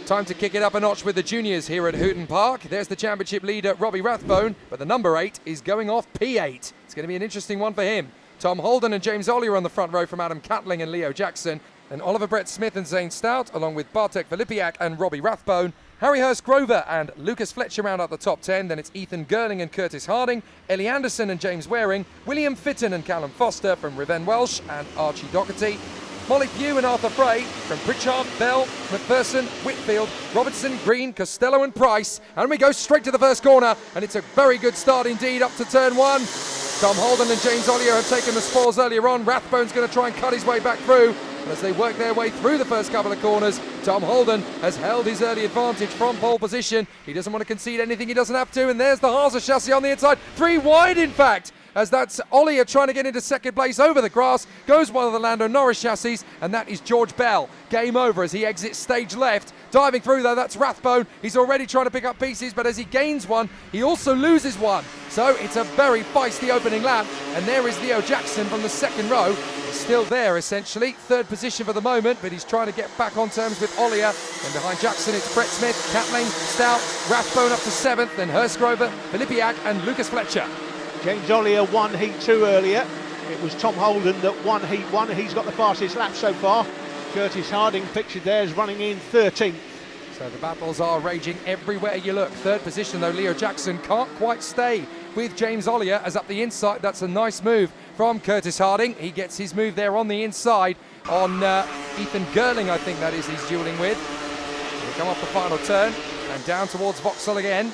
Time to kick it up a notch with the juniors here at Hooton Park. There's the championship leader, Robbie Rathbone, but the number 8 is going off P8. It's going to be an interesting one for him. Tom Holden and James Ollier on the front row from Adam Catling and Leo Jackson, and Oliver Brett Smith and Zane Stout, along with Bartek Filipiak and Robbie Rathbone. Harry Hurst Grover and Lucas Fletcher round out the top 10. Then it's Ethan Gerling and Curtis Harding, Ellie Anderson and James Waring, William Fitton and Callum Foster from Riven Welsh and Archie Doherty, Molly Pugh and Arthur Frey from Pritchard, Bell, McPherson, Whitfield, Robertson, Green, Costello and Price. And we go straight to the first corner, and it's a very good start indeed up to turn 1. Tom Holden and James Ollier have taken the spoils earlier on. Rathbone's going to try and cut his way back through. But as they work their way through the first couple of corners, Tom Holden has held his early advantage from pole position. He doesn't want to concede anything he doesn't have to, and there's the Haase chassis on the inside. 3 wide, in fact, as that's Ollier trying to get into second place over the grass. Goes one of the Lando Norris chassis, and that is George Bell. Game over as he exits stage left. Diving through though, that's Rathbone. He's already trying to pick up pieces, but as he gains one, he also loses one. So it's a very feisty opening lap, and there is Leo Jackson from the second row. He's still there essentially, third position for the moment, but he's trying to get back on terms with Ollier. And behind Jackson it's Brett Smith, Catling, Stout, Rathbone up to 7th, then Hurst Grover, Filipiak and Lucas Fletcher. James Ollier won Heat 2 earlier. It was Tom Holden that won Heat 1. He's got the fastest lap so far. Curtis Harding, pictured there, is running in 13th. So the battles are raging everywhere you look. Third position though, Leo Jackson can't quite stay with James Ollier as up the inside. That's a nice move from Curtis Harding. He gets his move there on the inside on Ethan Gerling, I think that is he's duelling with. They come off the final turn and down towards Vauxhall again.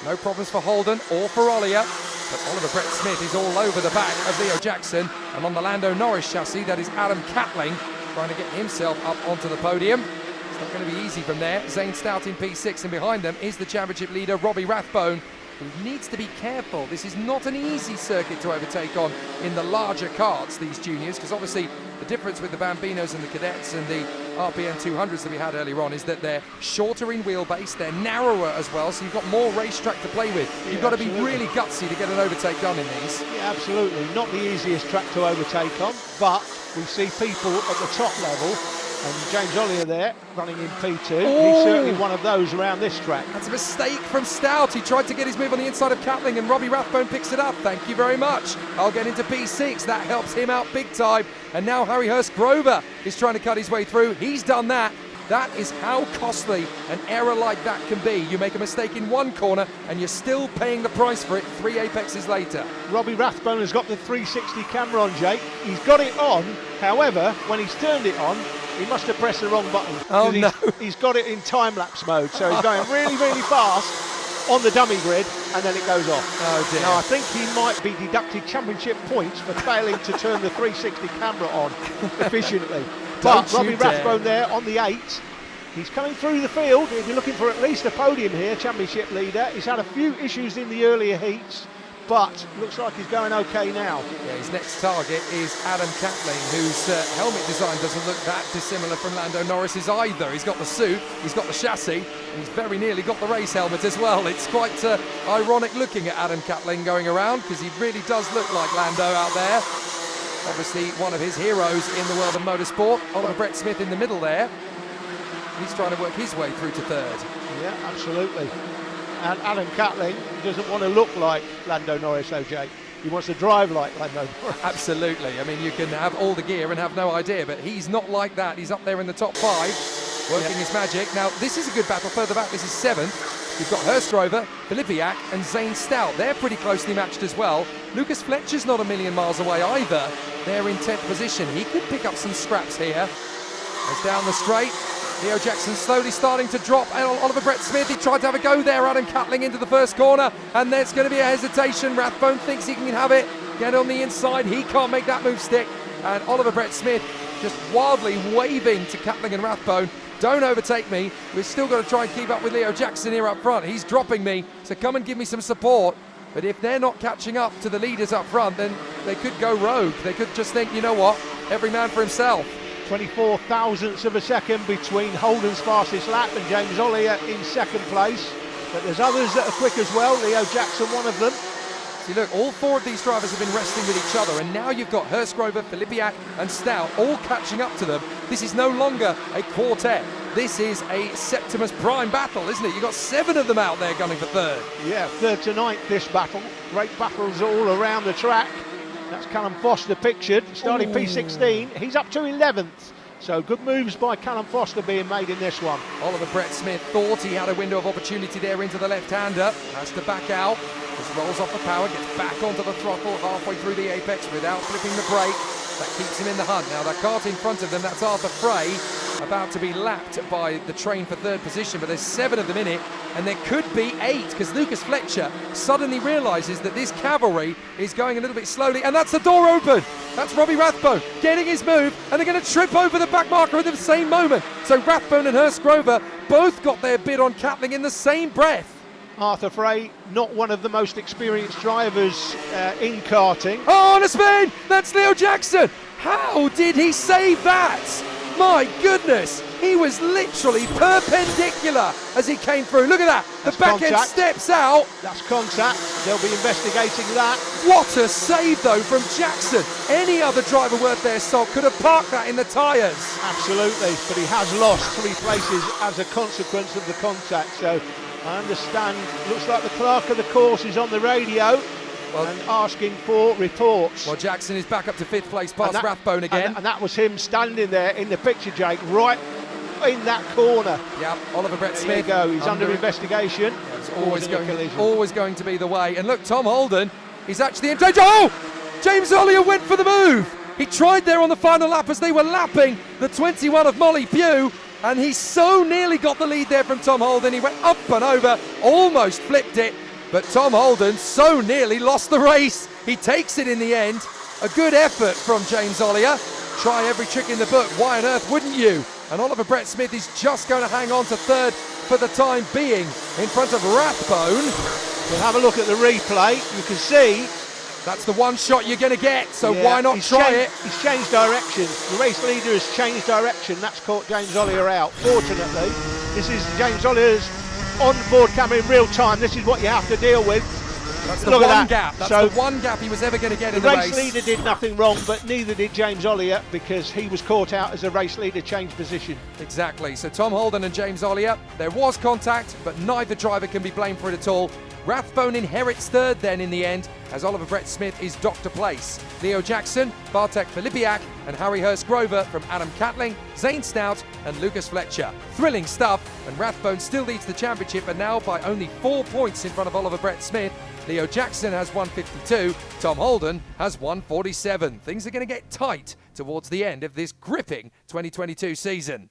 No problems for Holden or for Ollier. But Oliver Brett Smith is all over the back of Leo Jackson. And on the Lando Norris chassis, that is Adam Catling trying to get himself up onto the podium. It's not going to be easy from there. Zane Stout in P6, and behind them is the championship leader, Robbie Rathbone, who needs to be careful. This is not an easy circuit to overtake on in the larger karts, these juniors, because obviously the difference with the Bambinos and the Cadets and the RPN 200s that we had earlier on is that they're shorter in wheelbase, they're narrower as well, so you've got more racetrack to play with. You've got to be really gutsy to get an overtake done in these. Yeah, absolutely. Not the easiest track to overtake on, but we see people at the top level, and James Ollier there running in P2. He's certainly one of those around this track. That's a mistake from Stout. He tried to get his move on the inside of Catling, and Robbie Rathbone picks it up. Thank you very much. I'll get into P6. That helps him out big time. And now Harry Hurst Grover is trying to cut his way through. He's done that. That is how costly an error like that can be. You make a mistake in one corner and you're still paying the price for it 3 apexes later. Robbie Rathbone has got the 360 camera on, Jake. He's got it on. However, when he's turned it on, he must have pressed the wrong button. Oh no. He's got it in time-lapse mode, so he's going really, really fast on the dummy grid, and then it goes off. Oh dear. Now, I think he might be deducted championship points for failing to turn the 360 camera on efficiently. But Robbie Rathbone there on the 8. He's coming through the field. If you're looking for at least a podium here, championship leader. He's had a few issues in the earlier heats, but looks like he's going okay now. Yeah, his next target is Adam Catling, whose helmet design doesn't look that dissimilar from Lando Norris's either. He's got the suit, he's got the chassis, and he's very nearly got the race helmet as well. It's quite ironic looking at Adam Catling going around, because he really does look like Lando out there. Obviously one of his heroes in the world of motorsport. Oliver Brett Smith in the middle there. He's trying to work his way through to third. Yeah, absolutely. And Adam Catling doesn't want to look like Lando Norris, though, Jake. He wants to drive like Lando Norris. Absolutely. I mean, you can have all the gear and have no idea, but he's not like that. He's up there in the top 5, working his magic. Now, this is a good battle. Further back, this is 7th. You've got Hurst Grover, Filipiak and Zane Stout. They're pretty closely matched as well. Lucas Fletcher's not a million miles away either. They're in 10th position. He could pick up some scraps here. As down the straight, Leo Jackson slowly starting to drop. Oliver Brett Smith, he tried to have a go there. Adam Catling into the first corner, and there's going to be a hesitation. Rathbone thinks he can have it. Get on the inside. He can't make that move stick. And Oliver Brett Smith just wildly waving to Catling and Rathbone. Don't overtake me. We've still got to try and keep up with Leo Jackson here up front. He's dropping me, so come and give me some support. But if they're not catching up to the leaders up front, then they could go rogue. They could just think, you know what, every man for himself. 24 thousandths of a second between Holden's fastest lap and James Ollier in second place. But there's others that are quick as well. Leo Jackson, one of them. See, look, all 4 of these drivers have been wrestling with each other, and now you've got Hurst Grover, Filipiak and Stout all catching up to them. This is no longer a quartet. this is a Septimus Prime battle, isn't it? You've got 7 of them out there gunning for third. Yeah, third to ninth this battle. Great battles all around the track. That's Callum Foster pictured, starting P16. He's up to 11th. So good moves by Callum Foster being made in this one. Oliver Brett Smith thought he had a window of opportunity there into the left-hander. Has to back out. Just rolls off the power, gets back onto the throttle halfway through the apex without flipping the brake. That keeps him in the hunt. Now, that kart in front of them, that's Arthur Frey, about to be lapped by the train for third position, but there's 7 of them in it, and there could be 8, because Lucas Fletcher suddenly realises that this cavalry is going a little bit slowly, and that's the door open. That's Robbie Rathbone getting his move, and they're going to trip over the back marker at the same moment. So Rathbone and Hurst Grover both got their bid on Catling in the same breath. Arthur Frey, not one of the most experienced drivers in karting. Oh, on a spin! That's Leo Jackson! How did he save that? My goodness! He was literally perpendicular as he came through. Look at that! That's the back end contact. steps out. That's contact. They'll be investigating that. What a save, though, from Jackson. Any other driver worth their salt could have parked that in the tyres. Absolutely, but he has lost 3 places as a consequence of the contact. So I understand, looks like the clerk of the course is on the radio and asking for reports. Well, Jackson is back up to 5th place past Rathbone again. And that was him standing there in the picture, Jake, right in that corner. Yeah, Oliver Brett There Smith. you go, he's under investigation. Yeah, it's collision. always going to be the way. And look, Tom Holden, he's actually in danger. Oh! James Ollier went for the move. He tried there on the final lap as they were lapping the 21 of Molly Pugh. And he so nearly got the lead there from Tom Holden. He went up and over, almost flipped it. But Tom Holden so nearly lost the race. He takes it in the end. A good effort from James Ollier. Try every trick in the book. Why on earth wouldn't you? And Oliver Brett Smith is just going to hang on to third for the time being in front of Rathbone. We'll have a look at the replay. You can see that's the one shot you're going to get, so why not try it? He's changed direction. The race leader has changed direction. That's caught James Ollier out. Fortunately, this is James Ollier's on-board camera in real time. This is what you have to deal with. That's the one gap. That's the one gap he was ever going to get in the race. The race leader did nothing wrong, but neither did James Ollier because he was caught out as the race leader changed position. Exactly. So Tom Holden and James Ollier, there was contact, but neither driver can be blamed for it at all. Rathbone inherits third then in the end, as Oliver Brett Smith is docked to place. Leo Jackson, Bartek Filipiak and Harry Hurst Grover from Adam Catling, Zane Stout and Lucas Fletcher. Thrilling stuff, and Rathbone still leads the championship, and now by only 4 points in front of Oliver Brett Smith. Leo Jackson has 152, Tom Holden has 147. Things are going to get tight towards the end of this gripping 2022 season.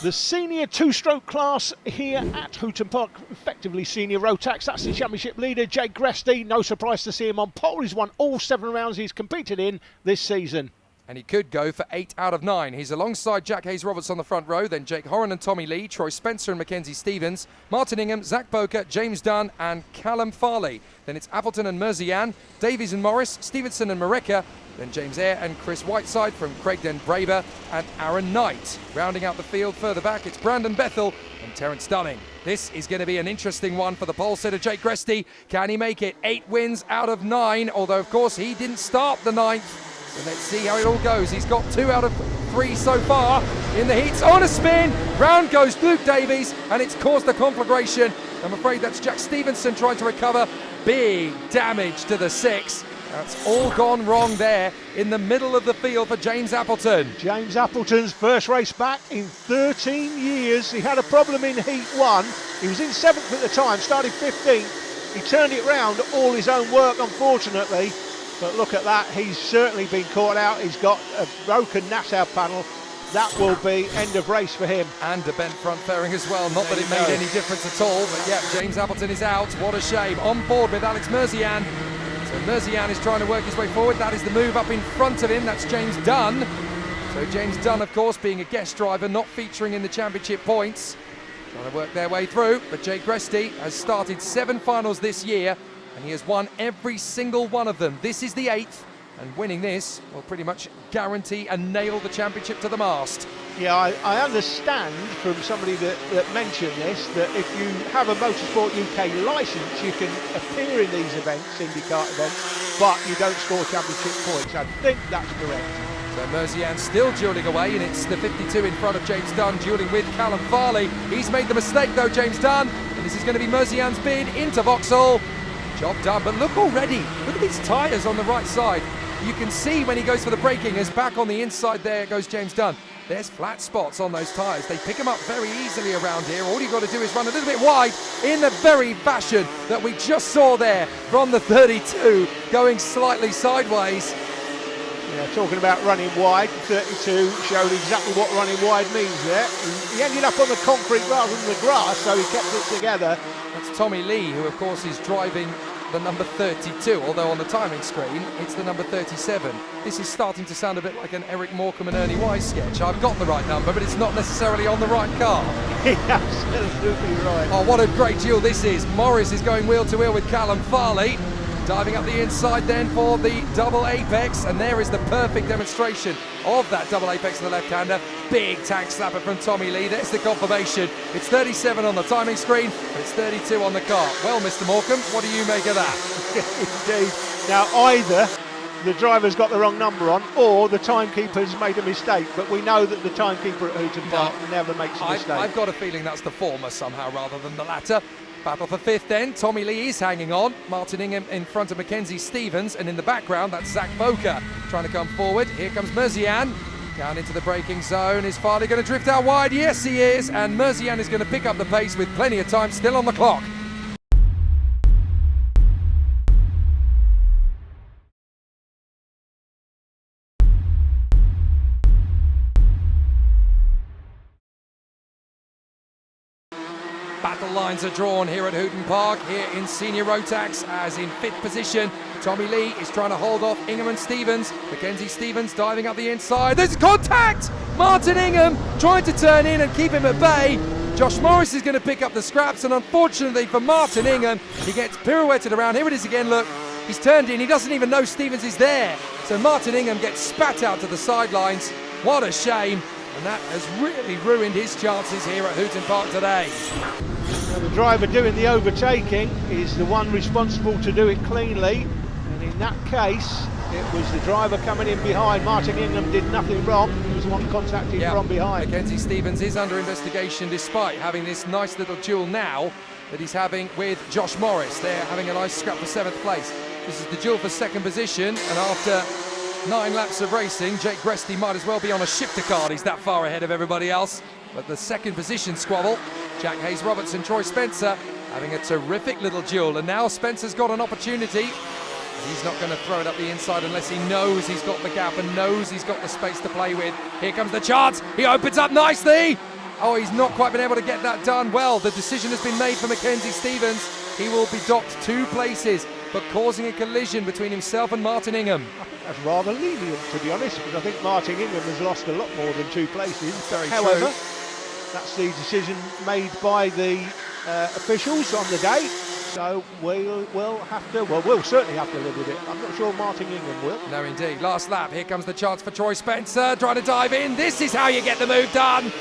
The senior 2-stroke class here at Hooton Park, effectively senior ROTAX. That's the championship leader, Jake Gresty. No surprise to see him on pole. He's won all 7 rounds he's competed in this season. And he could go for 8 out of 9. He's alongside Jack Hayes-Roberts on the front row, then Jake Horan and Tommy Lee, Troy Spencer and Mackenzie Stevens, Martin Ingham, Zach Boker, James Dunn and Callum Farley. Then it's Appleton and Merzian, Davies and Morris, Stevenson and Mareka, then James Eyre and Chris Whiteside from Craigden Braber and Aaron Knight. Rounding out the field further back, it's Brandon Bethel and Terence Dunning. This is going to be an interesting one for the pole sitter Jake Gresty. Can he make it? 8 wins out of 9, although of course he didn't start the 9th. So let's see how it all goes. He's got 2 out of 3 so far in the heats. On a spin, round goes Luke Davies, and it's caused a conflagration. I'm afraid that's Jack Stevenson trying to recover. Big damage to the 6. That's all gone wrong there in the middle of the field for James Appleton. James Appleton's first race back in 13 years. He had a problem in Heat 1. He was in 7th at the time, started 15th. He turned it round, all his own work, unfortunately. But look at that, he's certainly been caught out. He's got a broken Nassau panel. That will be end of race for him. And a bent front fairing as well. Not that it made any difference at all. But yeah, James Appleton is out. What a shame. On board with Alex Merzian. So Merzian is trying to work his way forward. That is the move up in front of him. That's James Dunn. So James Dunn, of course, being a guest driver, not featuring in the championship points. Trying to work their way through. But Jake Gresty has started 7 finals this year, and he has won every single one of them. This is the 8th, and winning this will pretty much guarantee and nail the championship to the mast. Yeah, I understand from somebody that mentioned this, that if you have a Motorsport UK licence, you can appear in these events, Indikart events, but you don't score championship points. I think that's correct. So Merzian still duelling away, and it's the 52 in front of James Dunn duelling with Callum Farley. He's made the mistake though, James Dunn, and this is going to be Merzian's bid into Vauxhall. Job done, but look already, look at these tyres on the right side. You can see when he goes for the braking, as back on the inside there goes James Dunn. There's flat spots on those tyres. They pick them up very easily around here. All you've got to do is run a little bit wide in the very fashion that we just saw there from the 32, going slightly sideways. Yeah, talking about running wide, 32 showed exactly what running wide means there. He ended up on the concrete rather than the grass, so he kept it together. That's Tommy Lee, who of course is driving the number 32, although on the timing screen it's the number 37. This is starting to sound a bit like an Eric Morecambe and Ernie Wise sketch. I've got the right number, but it's not necessarily on the right car. Absolutely right. Oh, what a great duel this is. Morris is going wheel to wheel with Callum Farley. Diving up the inside then for the double apex, and there is the perfect demonstration of that double apex of the left-hander. Big tank slapper from Tommy Lee. There's the confirmation. It's 37 on the timing screen, but it's 32 on the car. Well, Mr. Morecambe, what do you make of that? Indeed. Now, either the driver's got the wrong number on, or the timekeeper's made a mistake, but we know that the timekeeper at Hooton Park never makes a mistake. I've got a feeling that's the former somehow rather than the latter. Battle for fifth then. Tommy Lee is hanging on. Martin Ingham in front of Mackenzie Stevens, and in the background that's Zach Boker trying to come forward. Here comes Merzian down into the braking zone. Is Farley going to drift out wide? Yes, he is, and Merzian is going to pick up the pace with plenty of time still on the clock. Battle lines are drawn here at Hooton Park, here in senior ROTAX, as in fifth position. Tommy Lee is trying to hold off Ingham and Stevens. Mackenzie Stevens diving up the inside. There's contact! Martin Ingham trying to turn in and keep him at bay. Josh Morris is going to pick up the scraps, and unfortunately for Martin Ingham, he gets pirouetted around. Here it is again, look. He's turned in, he doesn't even know Stevens is there. So Martin Ingham gets spat out to the sidelines. What a shame. And that has really ruined his chances here at Hooton Park today. Now the driver doing the overtaking is the one responsible to do it cleanly, and in that case it was the driver coming in behind. Martin Ingham did nothing wrong, he was the one contacted from behind. Mackenzie Stevens is under investigation despite having this nice little duel now that he's having with Josh Morris. They're having a nice scrap for 7th place. This is the duel for 2nd position, and after 9 laps of racing, Jake Gresty might as well be on a shifter card. He's that far ahead of everybody else. But the 2nd position squabble, Jack Hayes-Roberts and Troy Spencer having a terrific little duel. And now Spencer's got an opportunity. He's not going to throw it up the inside unless he knows he's got the gap and knows he's got the space to play with. Here comes the chance. He opens up nicely. Oh, he's not quite been able to get that done. Well, the decision has been made for Mackenzie Stevens. He will be docked 2 places for causing a collision between himself and Martin Ingham. I think that's rather lenient, to be honest, because I think Martin Ingham has lost a lot more than 2 places. However, that's the decision made by the officials on the day, so we'll certainly have to live with it. I'm not sure Martin Ingham will. No, indeed. Last lap, here comes the chance for Troy Spencer, trying to dive in. This is how you get the move done.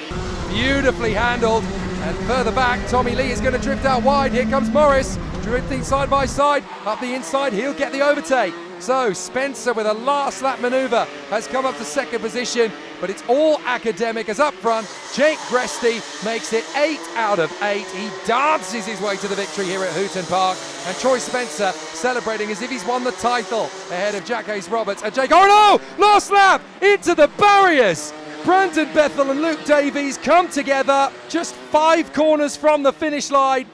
Beautifully handled. And further back, Tommy Lee is going to drift out wide. Here comes Morris, drifting side by side. Up the inside, he'll get the overtake. So Spencer, with a last lap manoeuvre, has come up to 2nd position, but it's all academic, as up front, Jake Gresty makes it 8 out of 8. He dances his way to the victory here at Hooton Park, and Troy Spencer celebrating as if he's won the title ahead of Jack Hayes-Roberts and Jake. Oh no! Last lap into the barriers. Brandon Bethel and Luke Davies come together just 5 corners from the finish line.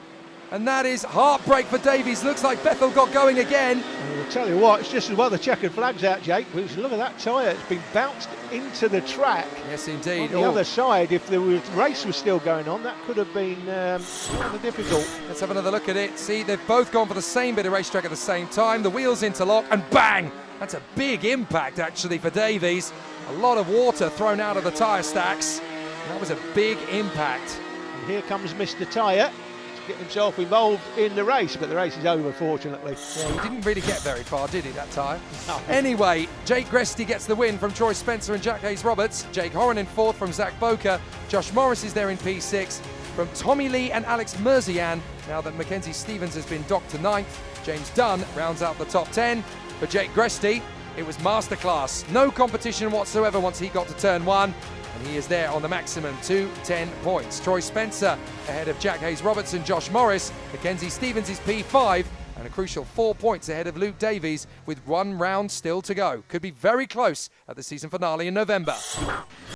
And that is heartbreak for Davies. Looks like Bethel got going again. I'll tell you what, it's just as well the checkered flag's out, Jake. Because look at that tyre, it's been bounced into the track. Yes, indeed. On the other side, if the race was still going on, that could have been rather difficult. Let's have another look at it. See, they've both gone for the same bit of racetrack at the same time. The wheels interlock and bang! That's a big impact, actually, for Davies. A lot of water thrown out of the tyre stacks. That was a big impact. And here comes Mr. Tyre to get himself involved in the race, but the race is over, fortunately. Yeah, he didn't really get very far, did he, that tyre? No. Anyway, Jake Gresty gets the win from Troy Spencer and Jack Hayes-Roberts. Jake Horan in 4th from Zach Boker. Josh Morris is there in P6 from Tommy Lee and Alex Merzian. Now that Mackenzie Stevens has been docked to 9th, James Dunn rounds out the top 10. For Jake Gresty, it was masterclass. No competition whatsoever once he got to turn 1. And he is there on the maximum, 2:10 points. Troy Spencer ahead of Jack Hayes-Robertson, Josh Morris. Mackenzie Stevens is P5 and a crucial 4 points ahead of Luke Davies with 1 round still to go. Could be very close at the season finale in November.